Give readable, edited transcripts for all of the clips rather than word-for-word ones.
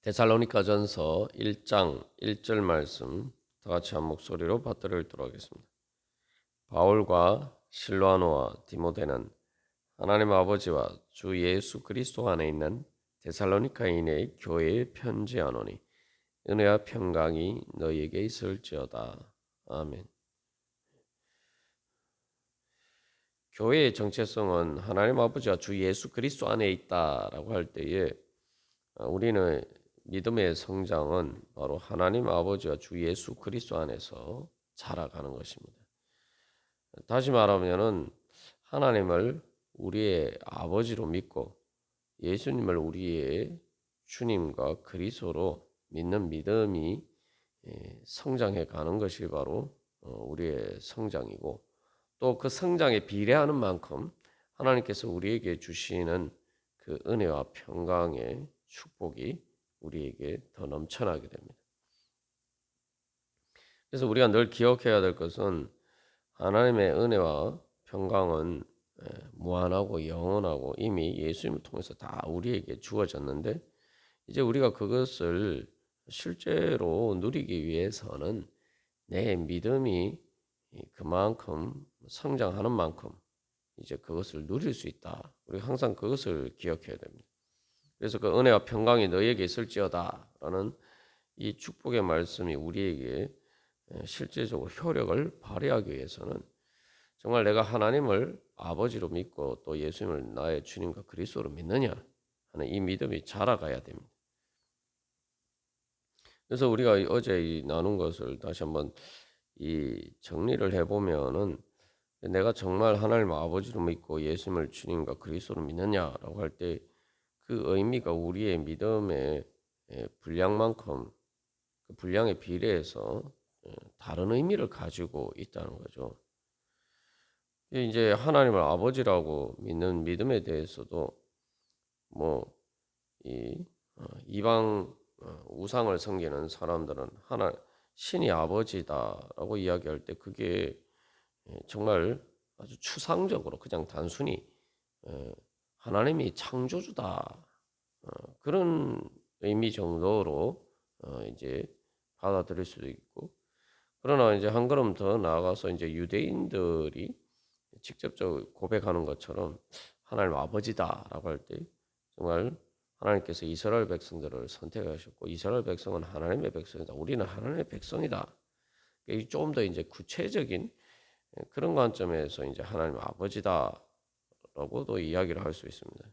데살로니가전서 1장 1절 말씀 다 같이 한 목소리로 받들어 읽도록 하겠습니다. 바울과 실로아노와 디모데는 하나님 아버지와 주 예수 그리스도 안에 있는 데살로니가인의 교회에 편지하노니 은혜와 평강이 너희에게 있을지어다. 아멘. 교회의 정체성은 하나님 아버지와 주 예수 그리스도 안에 있다라고 할 때에 우리는 믿음의 성장은 바로 하나님 아버지와 주 예수 그리스도 안에서 자라가는 것입니다. 다시 말하면은 하나님을 우리의 아버지로 믿고 예수님을 우리의 주님과 그리스도로 믿는 믿음이 성장해 가는 것이 바로 우리의 성장이고, 또 그 성장에 비례하는 만큼 하나님께서 우리에게 주시는 그 은혜와 평강의 축복이 우리에게 더 넘쳐나게 됩니다. 그래서 우리가 늘 기억해야 될 것은 하나님의 은혜와 평강은 무한하고 영원하고 이미 예수님을 통해서 다 우리에게 주어졌는데, 이제 우리가 그것을 실제로 누리기 위해서는 내 믿음이 그만큼 성장하는 만큼 이제 그것을 누릴 수 있다. 우리가 항상 그것을 기억해야 됩니다. 그래서 그 은혜와 평강이 너희에게 있을지어다라는 이 축복의 말씀이 우리에게 실제적으로 효력을 발휘하기 위해서는 정말 내가 하나님을 아버지로 믿고 또 예수님을 나의 주님과 그리스도로 믿느냐 하는 이 믿음이 자라가야 됩니다. 그래서 우리가 어제 이 나눈 것을 다시 한번 이 정리를 해보면은, 내가 정말 하나님 아버지로 믿고 예수님을 주님과 그리스도로 믿느냐라고 할 때 그 의미가 우리의 믿음의 분량만큼 그 분량에 비례해서 다른 의미를 가지고 있다는 거죠. 이제 하나님을 아버지라고 믿는 믿음에 대해서도 뭐 이 이방 우상을 섬기는 사람들은 하나 신이 아버지다라고 이야기할 때 그게 정말 아주 추상적으로 그냥 단순히 하나님이 창조주다 그런 의미 정도로 이제 받아들일 수도 있고, 그러나 이제 한 걸음 더 나아가서 이제 유대인들이 직접적으로 고백하는 것처럼 하나님 아버지다라고 할 때 정말 하나님께서 이스라엘 백성들을 선택하셨고 이스라엘 백성은 하나님의 백성이다. 우리는 하나님의 백성이다. 좀 더 이제 구체적인 그런 관점에서 이제 하나님 아버지다라고도 이야기를 할 수 있습니다.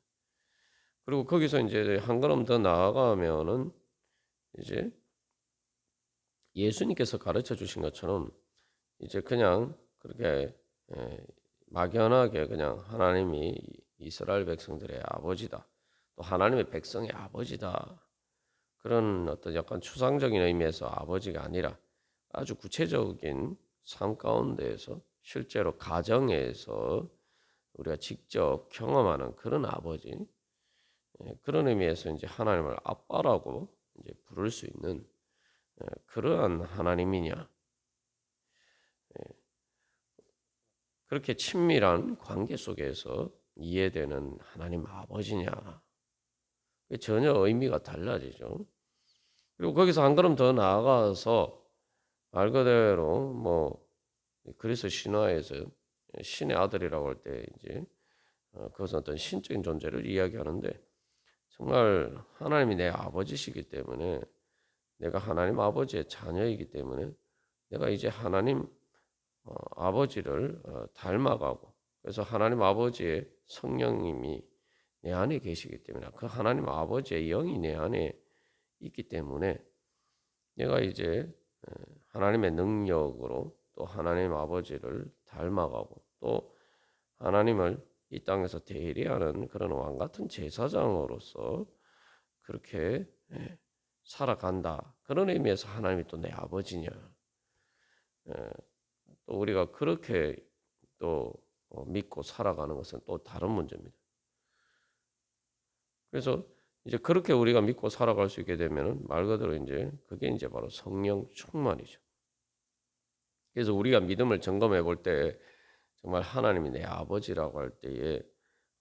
그리고 거기서 이제 한 걸음 더 나아가면은 이제 예수님께서 가르쳐 주신 것처럼 이제 그냥 그렇게 막연하게 그냥 하나님이 이스라엘 백성들의 아버지다, 또 하나님의 백성의 아버지다, 그런 어떤 약간 추상적인 의미에서 아버지가 아니라 아주 구체적인 삶 가운데에서 실제로 가정에서 우리가 직접 경험하는 그런 아버지, 그런 의미에서 이제 하나님을 아빠라고 이제 부를 수 있는 그러한 하나님이냐, 그렇게 친밀한 관계 속에서 이해되는 하나님 아버지냐, 전혀 의미가 달라지죠. 그리고 거기서 한 걸음 더 나아가서 말 그대로 뭐 그리스 신화에서 신의 아들이라고 할 때 이제 그것은 어떤 신적인 존재를 이야기하는데, 정말 하나님이 내 아버지시기 때문에 내가 하나님 아버지의 자녀이기 때문에 내가 이제 하나님 아버지를 닮아가고, 그래서 하나님 아버지의 성령님이 내 안에 계시기 때문에 그 하나님 아버지의 영이 내 안에 있기 때문에 내가 이제 하나님의 능력으로 또 하나님 아버지를 닮아가고 또 하나님을 이 땅에서 대리하는 그런 왕 같은 제사장으로서 그렇게 살아간다. 그런 의미에서 하나님이 또 내 아버지냐. 또 우리가 그렇게 또 믿고 살아가는 것은 또 다른 문제입니다. 그래서 이제 그렇게 우리가 믿고 살아갈 수 있게 되면은 말 그대로 이제 그게 이제 바로 성령 충만이죠. 그래서 우리가 믿음을 점검해 볼 때 정말 하나님이 내 아버지라고 할 때에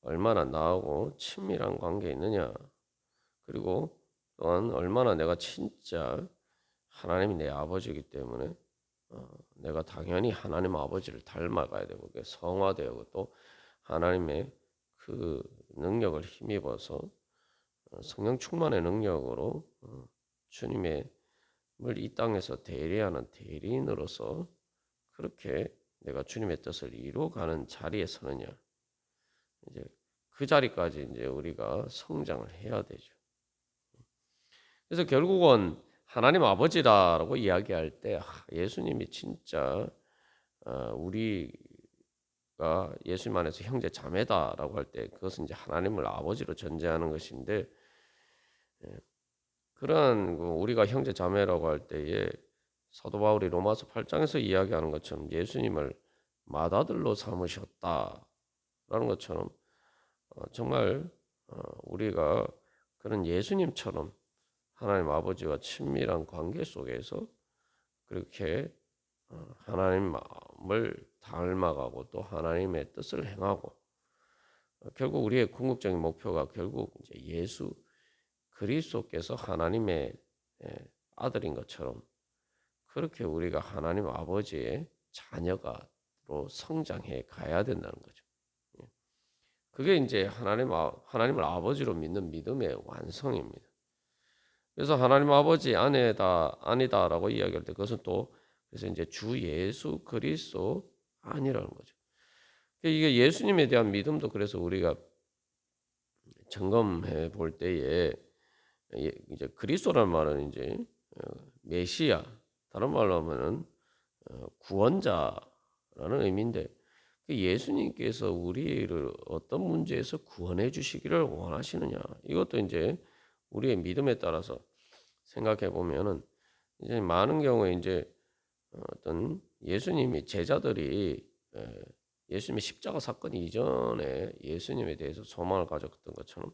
얼마나 나하고 친밀한 관계에 있느냐, 그리고 또한 얼마나 내가 진짜 하나님이 내 아버지이기 때문에 내가 당연히 하나님 아버지를 닮아가야 되고 성화되고 또 하나님의 그 능력을 힘입어서 성령 충만의 능력으로 주님의 이 땅에서 대리하는 대리인으로서 그렇게 내가 주님의 뜻을 이루어가는 자리에 서느냐. 이제 그 자리까지 이제 우리가 성장을 해야 되죠. 그래서 결국은 하나님 아버지다라고 이야기할 때 예수님이 진짜 우리가 예수님 안에서 형제 자매다라고 할 때 그것은 이제 하나님을 아버지로 전제하는 것인데 그러한 우리가 형제 자매라고 할 때에 사도 바울이 로마서 8장에서 이야기하는 것처럼 예수님을 맏아들로 삼으셨다라는 것처럼 정말 우리가 그런 예수님처럼 하나님 아버지와 친밀한 관계 속에서 그렇게 하나님 마음을 닮아가고 또 하나님의 뜻을 행하고 결국 우리의 궁극적인 목표가 결국 이제 예수 그리스도께서 하나님의 아들인 것처럼 그렇게 우리가 하나님 아버지의 자녀가로 성장해 가야 된다는 거죠. 그게 이제 하나님을 아버지로 믿는 믿음의 완성입니다. 그래서 하나님 아버지 아니다라고 이야기할 때 그것은 또 그래서 이제 주 예수 그리스도 아니라는 거죠. 이게 예수님에 대한 믿음도 그래서 우리가 점검해 볼 때에 이제 그리스도라는 말은 이제 메시아 다른 말로 하면은 구원자라는 의미인데 예수님께서 우리를 어떤 문제에서 구원해 주시기를 원하시느냐 이것도 이제 우리의 믿음에 따라서 생각해 보면은 이제 많은 경우에 이제 어떤 예수님이 제자들이 예수님의 십자가 사건 이전에 예수님에 대해서 소망을 가졌던 것처럼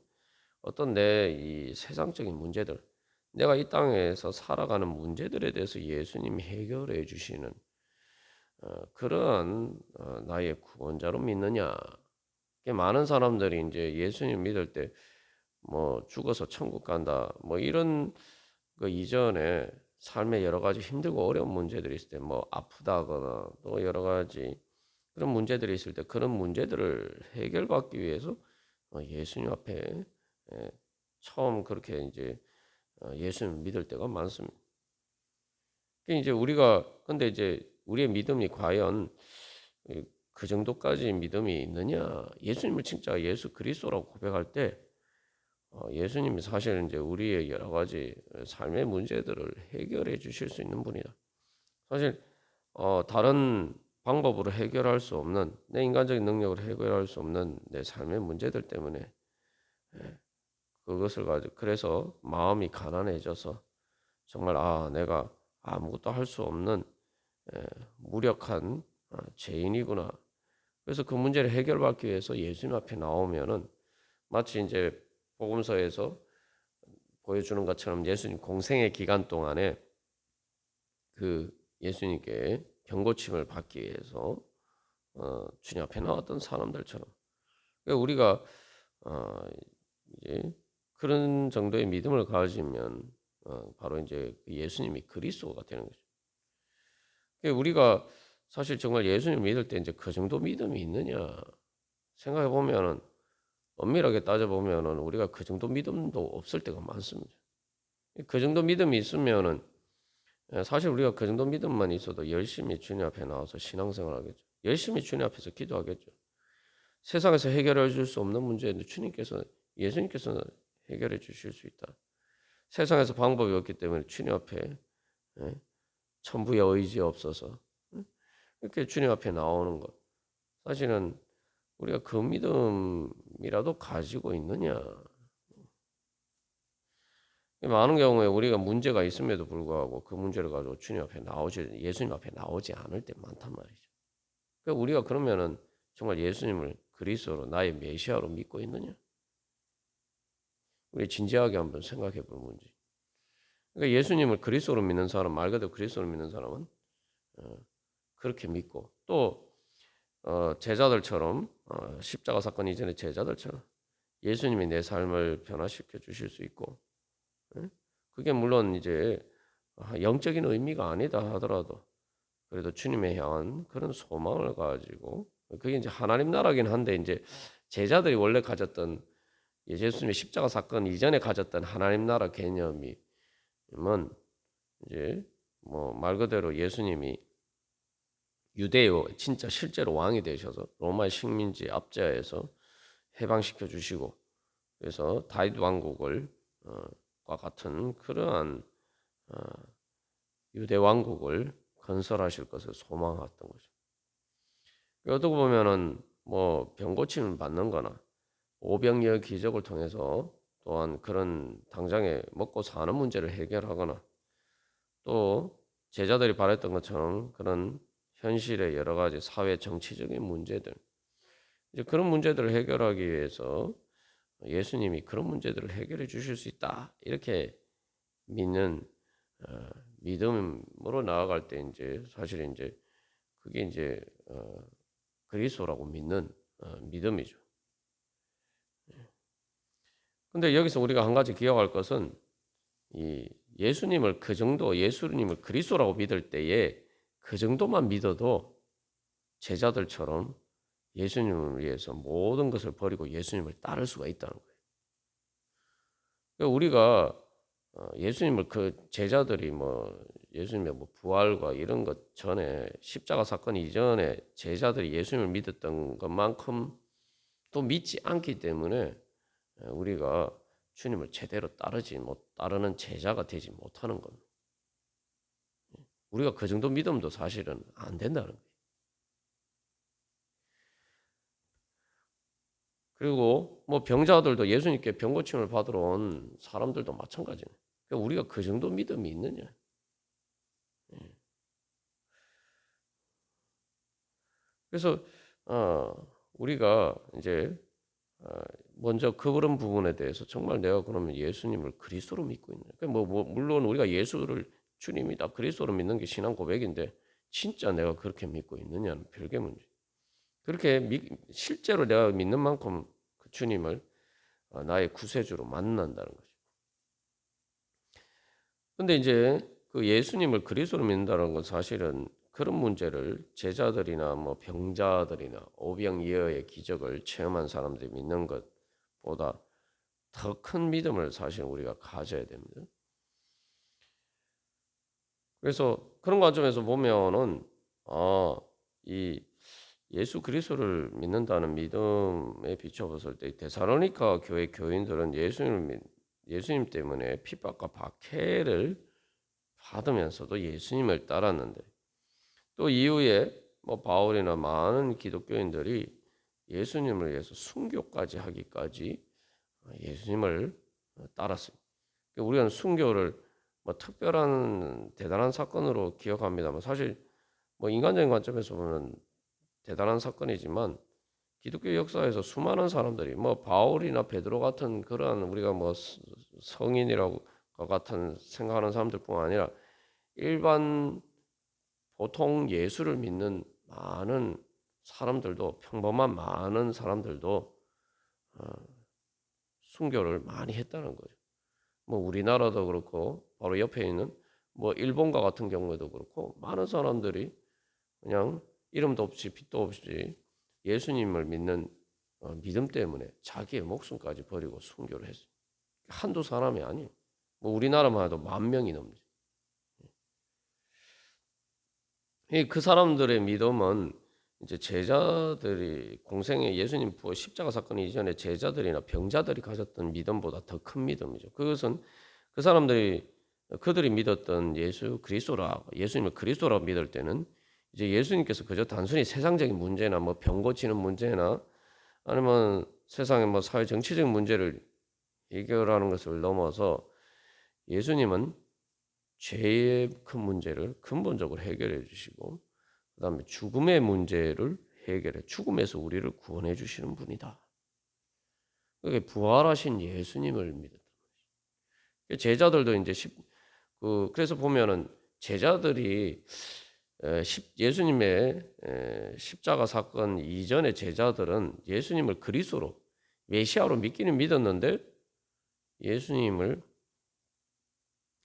어떤 내 이 세상적인 문제들 내가 이 땅에서 살아가는 문제들에 대해서 예수님이 해결해 주시는 그런 나의 구원자로 믿느냐? 많은 사람들이 이제 예수님 믿을 때 뭐 죽어서 천국 간다 뭐 이런 그 이전에 삶에 여러 가지 힘들고 어려운 문제들이 있을 때 뭐 아프다거나 또 여러 가지 그런 문제들이 있을 때 그런 문제들을 해결받기 위해서 예수님 앞에 처음 그렇게 이제 예수님 믿을 때가 많습니다. 이제 우리가 근데 이제 우리의 믿음이 과연 그 정도까지 믿음이 있느냐? 예수님을 진짜 예수 그리스도라고 고백할 때 예수님이 사실 이제 우리의 여러 가지 삶의 문제들을 해결해 주실 수 있는 분이다. 사실 다른 방법으로 해결할 수 없는 내 인간적인 능력으로 해결할 수 없는 내 삶의 문제들 때문에 그것을 가지고 그래서 마음이 가난해져서 정말 내가 아무것도 할 수 없는 무력한 죄인이구나. 그래서 그 문제를 해결받기 위해서 예수님 앞에 나오면은 마치 이제 복음서에서 보여주는 것처럼 예수님 공생의 기간 동안에 그 예수님께 병고침을 받기 위해서 주님 앞에 나왔던 사람들처럼 그러니까 우리가 이제 그런 정도의 믿음을 가지면 바로 이제 예수님이 그리스도가 되는 거죠. 그러니까 우리가 사실 정말 예수님 믿을 때 이제 그 정도 믿음이 있느냐 생각해 보면은 엄밀하게 따져 보면은 우리가 그 정도 믿음도 없을 때가 많습니다. 그 정도 믿음이 있으면은 사실 우리가 그 정도 믿음만 있어도 열심히 주님 앞에 나와서 신앙생활 하겠죠. 열심히 주님 앞에서 기도하겠죠. 세상에서 해결해 줄 수 없는 문제인데 예수님께서는 해결해 주실 수 있다. 세상에서 방법이 없기 때문에 주님 앞에 천부의 의지 없어서 이렇게 주님 앞에 나오는 것. 사실은 우리가 그 믿음이라도 가지고 있느냐. 많은 경우에 우리가 문제가 있음에도 불구하고 그 문제를 가지고 예수님 앞에 나오지 않을 때 많단 말이죠. 그러니까 우리가 그러면은 정말 예수님을 그리스도로 나의 메시아로 믿고 있느냐? 우리 진지하게 한번 생각해 볼 문제. 그러니까 예수님을 그리스도로 믿는 사람, 말 그대로 그리스도로 믿는 사람은 그렇게 믿고 또 제자들처럼 십자가 사건 이전의 제자들처럼 예수님이 내 삶을 변화시켜 주실 수 있고 예? 그게 물론 이제 영적인 의미가 아니다 하더라도 그래도 주님에 향한 그런 소망을 가지고 그게 이제 하나님 나라긴 한데 이제 제자들이 원래 가졌던 예수님의 십자가 사건 이전에 가졌던 하나님 나라 개념이 면 이제 뭐 말 그대로 예수님이 유대요 진짜 실제로 왕이 되셔서 로마 식민지 압제하에서 해방시켜 주시고 그래서 다윗 왕국을 과 같은 그러한 어, 유대 왕국을 건설하실 것을 소망했던 거죠. 어떻게 보면은 뭐 병 고침을 받는 거나 오병이어 기적을 통해서 또한 그런 당장에 먹고 사는 문제를 해결하거나 또 제자들이 바랬던 것처럼 그런 현실의 여러 가지 사회 정치적인 문제들 이제 그런 문제들을 해결하기 위해서 예수님이 그런 문제들을 해결해 주실 수 있다 이렇게 믿는 믿음으로 나아갈 때 이제 사실 이제 그게 이제 그리스도라고 믿는 믿음이죠. 근데 여기서 우리가 한 가지 기억할 것은 이 예수님을 그 정도 예수님을 그리스도라고 믿을 때에 그 정도만 믿어도 제자들처럼 예수님을 위해서 모든 것을 버리고 예수님을 따를 수가 있다는 거예요. 그러니까 우리가 예수님을 그 제자들이 뭐 예수님의 뭐 부활과 이런 것 전에 십자가 사건 이전에 제자들이 예수님을 믿었던 것만큼 또 믿지 않기 때문에 우리가 주님을 제대로 따르는 제자가 되지 못하는 겁니다. 우리가 그 정도 믿음도 사실은 안 된다는 거예요. 그리고 뭐 병자들도 예수님께 병 고침을 받으러 온 사람들도 마찬가지예요. 그러니까 우리가 그 정도 믿음이 있느냐? 그래서 우리가 이제 먼저 그런 부분에 대해서 정말 내가 그러면 예수님을 그리스도로 믿고 있냐? 물론 우리가 예수를 주님이다 그리스도로 믿는 게 신앙 고백인데 진짜 내가 그렇게 믿고 있느냐는 별개 문제. 그렇게 실제로 내가 믿는 만큼 그 주님을 나의 구세주로 만난다는 거죠. 근데 이제 그 예수님을 그리스도로 믿는다는 건 사실은 그런 문제를 제자들이나 뭐 병자들이나 오병이어의 기적을 체험한 사람들이 믿는 것보다 더 큰 믿음을 사실 우리가 가져야 됩니다. 그래서 그런 관점에서 보면은 이 예수 그리스도를 믿는다는 믿음에 비춰봤을 때 데살로니가 교회 교인들은 예수님 때문에 핍박과 박해를 받으면서도 예수님을 따랐는데 또 이후에 뭐 바울이나 많은 기독교인들이 예수님을 위해서 순교까지 하기까지 예수님을 따랐습니다. 우리는 순교를 뭐 특별한 대단한 사건으로 기억합니다만 사실 뭐 인간적인 관점에서 보면 대단한 사건이지만 기독교 역사에서 수많은 사람들이 뭐 바울이나 베드로 같은 그러한 우리가 뭐 성인이라고 같은 생각하는 사람들뿐만 아니라 일반 보통 예수를 믿는 많은 사람들도 평범한 많은 사람들도 어, 순교를 많이 했다는 거죠. 뭐 우리나라도 그렇고 바로 옆에 있는 뭐 일본과 같은 경우에도 그렇고 많은 사람들이 그냥 이름도 없이 빛도 없이 예수님을 믿는 믿음 때문에 자기의 목숨까지 버리고 순교를 했어요. 한두 사람이 아니에요. 뭐 우리나라만 해도 10,000명이 넘지. 그 사람들의 믿음은 이제 제자들이 공생의 예수님 부활 십자가 사건 이전에 제자들이나 병자들이 가졌던 믿음보다 더 큰 믿음이죠. 그것은 그 사람들이 그들이 믿었던 예수님을 그리스도라고 믿을 때는 이제 예수님께서 그저 단순히 세상적인 문제나 뭐 병 고치는 문제나 아니면 세상의 뭐 사회 정치적인 문제를 해결하는 것을 넘어서 예수님은 죄의 큰 문제를 근본적으로 해결해 주시고 그다음에 죽음의 문제를 해결해 죽음에서 우리를 구원해 주시는 분이다. 그게 부활하신 예수님을 믿었던 거죠. 제자들도 이제 그래서 보면은 제자들이 예수님의 십자가 사건 이전의 제자들은 예수님을 그리스도로 메시아로 믿기는 믿었는데 예수님을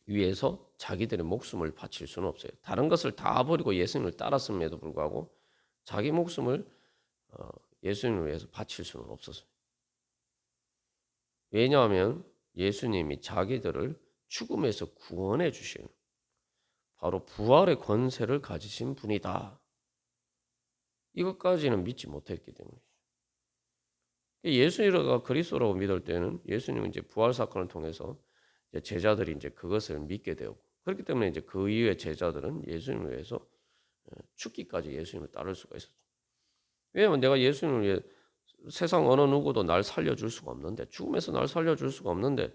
위해서 자기들의 목숨을 바칠 수는 없어요. 다른 것을 다 버리고 예수님을 따랐음에도 불구하고 자기 목숨을 예수님을 위해서 바칠 수는 없었어요. 왜냐하면 예수님이 자기들을 죽음에서 구원해 주신 바로 부활의 권세를 가지신 분이다. 이것까지는 믿지 못했기 때문이죠. 예수님가 그리스도라고 믿을 때는 예수님은 이제 부활 사건을 통해서 이제 제자들이 이제 그것을 믿게 되었고, 그렇기 때문에 이제 그 이후에 제자들은 예수님을 위해서 죽기까지 예수님을 따를 수가 있었죠. 왜냐하면 내가 예수님을 위해 세상 어느 누구도 날 살려줄 수가 없는데, 죽음에서 날 살려줄 수가 없는데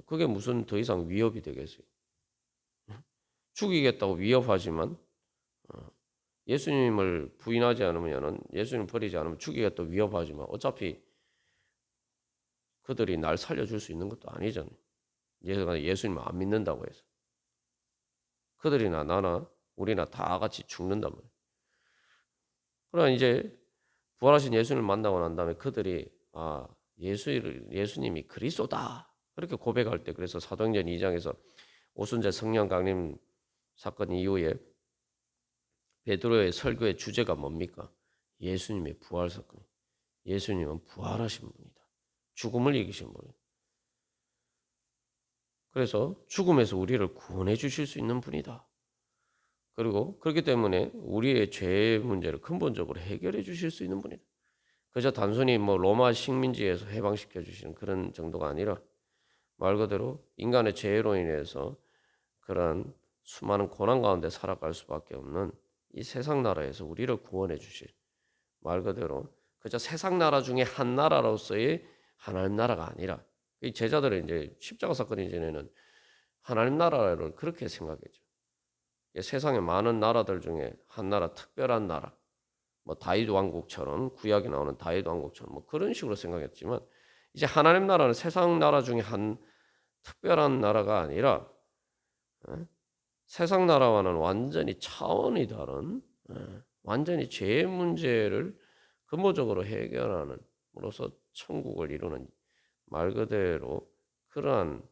그게 무슨 더 이상 위협이 되겠어요. 죽이겠다고 위협하지만 예수님을 부인하지 않으면은, 예수님을 버리지 않으면 죽이겠다고 위협하지만 어차피 그들이 날 살려줄 수 있는 것도 아니잖아요. 예수님을 안 믿는다고 해서 그들이나 나나 우리나 다 같이 죽는단 말이에요. 그러나 이제 부활하신 예수님을 만나고 난 다음에 그들이 예수님이 그리스도다 그렇게 고백할 때, 그래서 사도행전 2장에서 오순절 성령 강림 사건 이후에 베드로의 설교의 주제가 뭡니까? 예수님의 부활 사건. 예수님은 부활하신 분이다. 죽음을 이기신 분이다. 그래서 죽음에서 우리를 구원해 주실 수 있는 분이다. 그리고 그렇기 때문에 우리의 죄 문제를 근본적으로 해결해 주실 수 있는 분이다. 그저 단순히 뭐 로마 식민지에서 해방시켜 주시는 그런 정도가 아니라 말 그대로 인간의 죄로 인해서 그런 수많은 고난 가운데 살아갈 수밖에 없는 이 세상 나라에서 우리를 구원해 주실, 말 그대로 그저 세상 나라 중에 한 나라로서의 하나님 나라가 아니라, 이 제자들은 이제 십자가 사건 이전에는 하나님 나라를 그렇게 생각했죠. 세상의 많은 나라들 중에 한 나라, 특별한 나라, 뭐 다윗 왕국처럼, 구약에 나오는 다윗 왕국처럼 뭐 그런 식으로 생각했지만, 이제 하나님 나라는 세상 나라 중에 한 특별한 나라가 아니라 세상 나라와는 완전히 차원이 다른, 완전히 죄의 문제를 근본적으로 해결하는 으로서 천국을 이루는, 말 그대로 그러한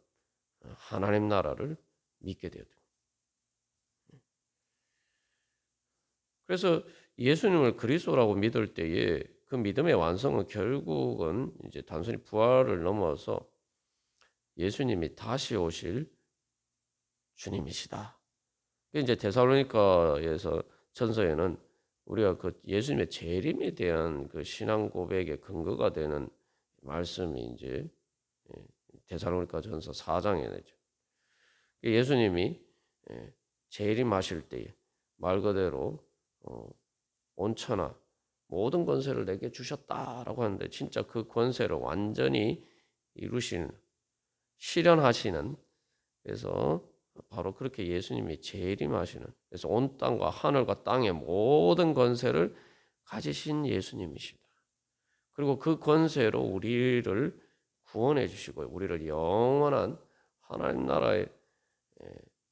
하나님 나라를 믿게 되었다. 그래서 예수님을 그리스도라고 믿을 때에 그 믿음의 완성은 결국은 이제 단순히 부활을 넘어서 예수님이 다시 오실 주님이시다. 이제 데살로니가에서 전서에는 우리가 그 예수님의 재림에 대한 그 신앙 고백의 근거가 되는 말씀이 이제 데살로니가 전서 4장에 나죠. 예수님이 재림하실 때에 말 그대로 온천하 모든 권세를 내게 주셨다라고 하는데, 진짜 그 권세를 완전히 이루시는, 실현하시는, 그래서 바로 그렇게 예수님이 재림하시는, 그래서 온 땅과 하늘과 땅의 모든 권세를 가지신 예수님이시다. 그리고 그 권세로 우리를 구원해 주시고 우리를 영원한 하나님 나라의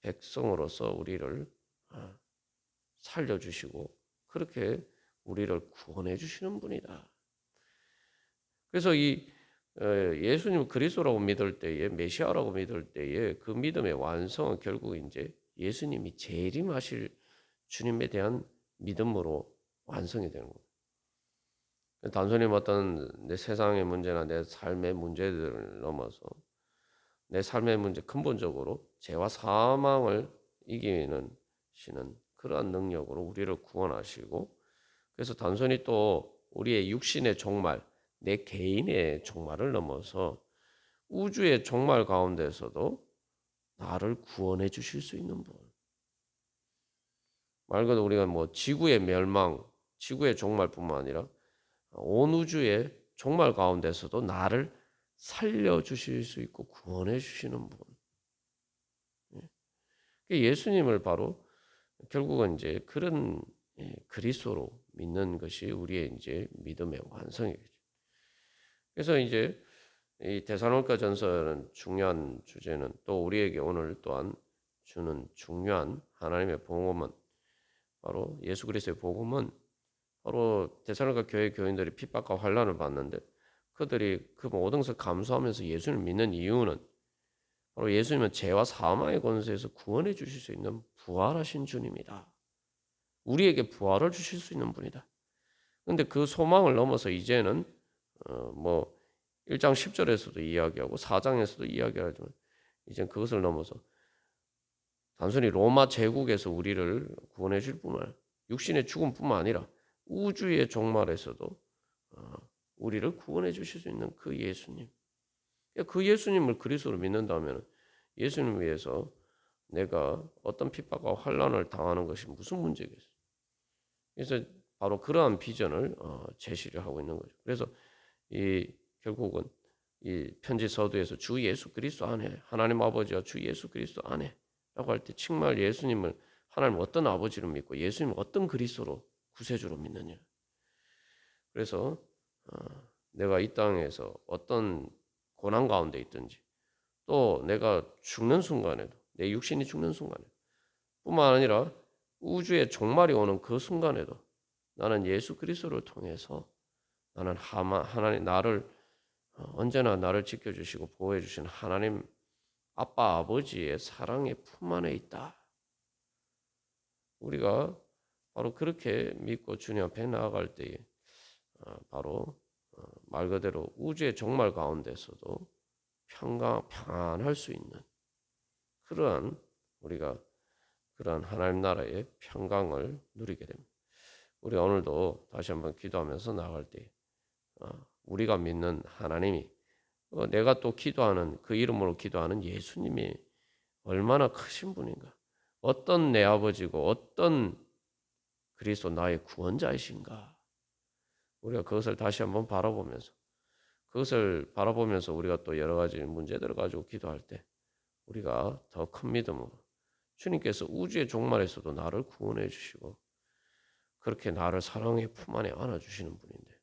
백성으로서 우리를 살려주시고 그렇게 우리를 구원해 주시는 분이다. 그래서 이 예수님 그리스도라고 믿을 때에, 메시아라고 믿을 때에 그 믿음의 완성은 결국 이제 예수님이 재림하실 주님에 대한 믿음으로 완성이 되는 거예요. 단순히 어떤 내 세상의 문제나 내 삶의 문제들을 넘어서 내 삶의 문제, 근본적으로 죄와 사망을 이기는 시는 그러한 능력으로 우리를 구원하시고, 그래서 단순히 또 우리의 육신의 종말, 내 개인의 종말을 넘어서 우주의 종말 가운데서도 나를 구원해 주실 수 있는 분. 말 그대로 우리가 뭐 지구의 멸망, 지구의 종말뿐만 아니라 온 우주의 종말 가운데서도 나를 살려 주실 수 있고 구원해 주시는 분. 예수님을 바로 결국은 이제 그런 그리스도로 믿는 것이 우리의 이제 믿음의 완성이겠죠. 그래서 이제 이 데살로니가전서는 중요한 주제는, 또 우리에게 오늘 또한 주는 중요한 하나님의 복음은, 바로 예수 그리스도의 복음은 바로 데살로니가 교회 교인들이 핍박과 환난을 받는데 그들이 그 모든 것을 감수하면서 예수를 믿는 이유는 바로 예수님은 죄와 사망의 권세에서 구원해 주실 수 있는 부활하신 주님이다. 우리에게 부활을 주실 수 있는 분이다. 근데 그 소망을 넘어서 이제는 뭐 1장 10절에서도 이야기하고 4장에서도 이야기하지만 이제 그것을 넘어서 단순히 로마 제국에서 우리를 구원해 줄 뿐만 아니라 육신의 죽음뿐만 아니라 우주의 종말에서도 우리를 구원해 주실 수 있는 그 예수님. 그 예수님을 그리스도로 믿는다면 예수님을 위해서 내가 어떤 핍박과 환난을 당하는 것이 무슨 문제겠어요. 그래서 바로 그러한 비전을 제시를 하고 있는 거죠. 그래서 이 결국은 이 편지 서두에서 주 예수 그리스도 안에 하나님 아버지와 주 예수 그리스도 안에라고 할 때 정말 예수님을 하나님 어떤 아버지로 믿고 예수님 어떤 그리스도로 구세주로 믿느냐. 그래서 내가 이 땅에서 어떤 고난 가운데 있든지 또 내가 죽는 순간에도 내 육신이 죽는 순간에도 뿐만 아니라 우주의 종말이 오는 그 순간에도 나는 예수 그리스도를 통해서 나는 하나님 나를 언제나 나를 지켜주시고 보호해 주신 하나님 아빠 아버지의 사랑의 품 안에 있다. 우리가 바로 그렇게 믿고 주님 앞에 나아갈 때에 바로 말 그대로 우주의 종말 가운데서도 평안할 수 있는 그러한 우리가 그러한 하나님 나라의 평강을 누리게 됩니다. 우리 오늘도 다시 한번 기도하면서 나아갈 때 우리가 믿는 하나님이 내가 또 기도하는 그 이름으로 기도하는 예수님이 얼마나 크신 분인가. 어떤 내 아버지고 어떤 그리스도 나의 구원자이신가. 우리가 그것을 다시 한번 바라보면서 그것을 바라보면서 우리가 또 여러 가지 문제들을 가지고 기도할 때 우리가 더 큰 믿음으로 주님께서 우주의 종말에서도 나를 구원해 주시고 그렇게 나를 사랑의 품 안에 안아주시는 분인데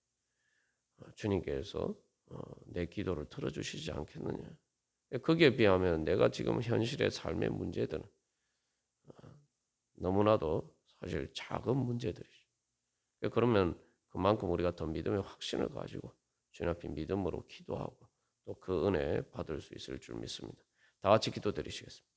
주님께서 내 기도를 들어주시지 않겠느냐. 거기에 비하면 내가 지금 현실의 삶의 문제들은 너무나도 사실 작은 문제들이죠. 그러면 그만큼 우리가 더 믿음의 확신을 가지고 주님 앞에 믿음으로 기도하고 또 그 은혜 받을 수 있을 줄 믿습니다. 다 같이 기도드리시겠습니다.